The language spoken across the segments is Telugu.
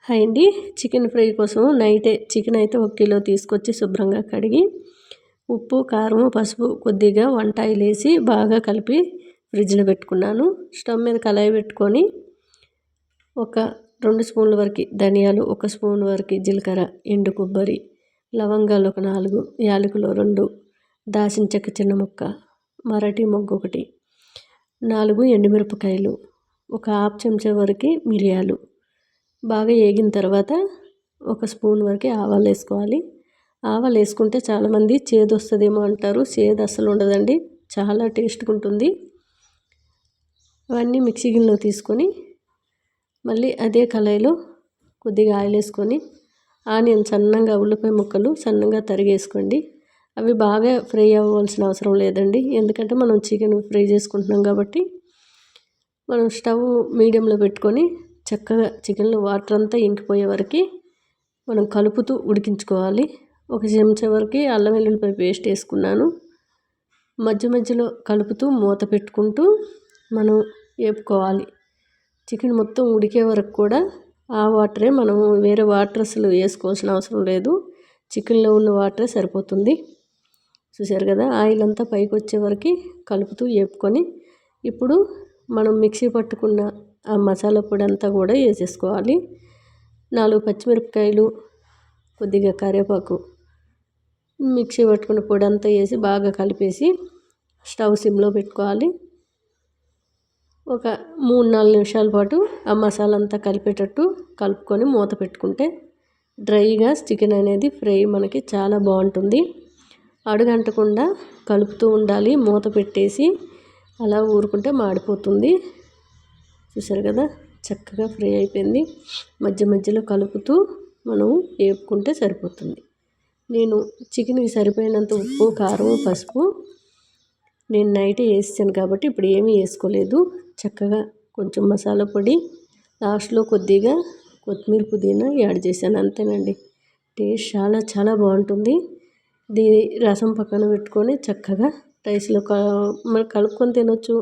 హాయ్ అండి. చికెన్ ఫ్రై కోసం నైటే చికెన్ అయితే 1 కిలో తీసుకొచ్చి శుభ్రంగా కడిగి ఉప్పు, కారం, పసుపు, కొద్దిగా వంట ఆయిల్ వేసి బాగా కలిపి ఫ్రిడ్జ్లో పెట్టుకున్నాను. స్టవ్ మీద కళాయి పెట్టుకొని ఒక 2 స్పూన్ల వరకు ధనియాలు, 1 స్పూన్ వరకు జీలకర్ర, ఎండు కొబ్బరి, లవంగాలు ఒక 4, యాలకులు 2, దాల్చిన చెక్క చిన్న ముక్క, మరాఠీ మొగ్గ 1, 4 ఎండుమిరపకాయలు, ఒక హాఫ్ చెంచా వరకు మిరియాలు బాగా వేగిన తర్వాత 1 స్పూన్ వరకు ఆవాలు వేసుకోవాలి. ఆవాలు వేసుకుంటే చాలామంది చేదు వస్తుందేమో అంటారు. చేదు అస్సలు ఉండదండి, చాలా టేస్ట్గా ఉంటుంది. అవన్నీ మిక్సీ గిన్నెలో తీసుకొని మళ్ళీ అదే కళాయిలో కొద్దిగా ఆయిల్ వేసుకొని ఆనియన్ సన్నగా, ఉల్లిపాయ ముక్కలు సన్నగా తరిగేసుకోండి. అవి బాగా ఫ్రై అవ్వాల్సిన అవసరం లేదండి, ఎందుకంటే మనం చికెన్ ఫ్రై చేసుకుంటున్నాం కాబట్టి. మనం స్టవ్ మీడియంలో పెట్టుకొని చక్కగా చికెన్లో వాటర్ అంతా ఇంకిపోయే వరకు మనం కలుపుతూ ఉడికించుకోవాలి. 1 చెంచా వరకు అల్లం వెల్లుల్లిపాయ పేస్ట్ వేసుకున్నాను. మధ్య మధ్యలో కలుపుతూ మూత పెట్టుకుంటూ మనం వేపుకోవాలి. చికెన్ మొత్తం ఉడికే వరకు కూడా ఆ వాటరే, మనం వేరే వాటర్ అసలు వేసుకోవాల్సిన అవసరం లేదు. చికెన్లో ఉన్న వాటరే సరిపోతుంది. చూసారు కదా, ఆయిల్ అంతా పైకి వచ్చే వరకు కలుపుతూ వేపుకొని ఇప్పుడు మనం మిక్సీ పట్టుకున్న ఆ మసాలా పొడి అంతా కూడా వేసేసుకోవాలి. 4 పచ్చిమిరపకాయలు, కొద్దిగా కరివేపాకు, మిక్సీ పట్టుకున్న పొడి అంతా వేసి బాగా కలిపేసి స్టవ్ సిమ్లో పెట్టుకోవాలి. ఒక 3-4 నిమిషాల పాటు ఆ మసాలా అంతా కలిపేటట్టు కలుపుకొని మూత పెట్టుకుంటే డ్రైగా చికెన్ అనేది ఫ్రై మనకి చాలా బాగుంటుంది. అడుగంటకుండా కలుపుతూ ఉండాలి. మూత పెట్టేసి అలా ఊరుకుంటే మాడిపోతుంది. చూసారు కదా, చక్కగా ఫ్రై అయిపోయింది. మధ్య మధ్యలో కలుపుతూ మనం వేపుకుంటే సరిపోతుంది. నేను చికెన్కి సరిపోయినంత ఉప్పు, కారం, పసుపు నేను నైటే వేసాను కాబట్టి ఇప్పుడు ఏమీ వేసుకోలేదు. చక్కగా కొంచెం మసాలా పొడి, లాస్ట్లో కొద్దిగా కొత్తిమీర, పుదీనా యాడ్ చేశాను, అంతేనండి. టేస్ట్ చాలా చాలా బాగుంటుంది. దీని రసం పక్కన పెట్టుకొని చక్కగా రైస్లో మనం కలుపుకొని తినొచ్చు.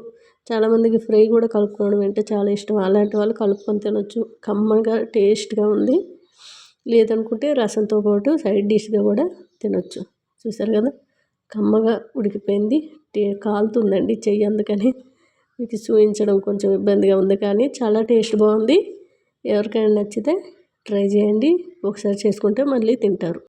చాలామందికి ఫ్రై కూడా కలుపుకోవడం అంటే చాలా ఇష్టం. అలాంటి వాళ్ళు కలుపుకొని తినొచ్చు. కమ్మగా టేస్ట్గా ఉంది. లేదనుకుంటే రసంతో పాటు సైడ్ డిష్గా కూడా తినొచ్చు. చూసారు కదా, కమ్మగా ఉడికిపోయింది. కాలుతుందండి చెయ్యి, అందుకని మీకు చూపించడం కొంచెం ఇబ్బందిగా ఉంది, కానీ చాలా టేస్ట్ బాగుంది. ఎవరికైనా నచ్చితే ట్రై చేయండి. ఒకసారి చేసుకుంటే మళ్ళీ తింటారు.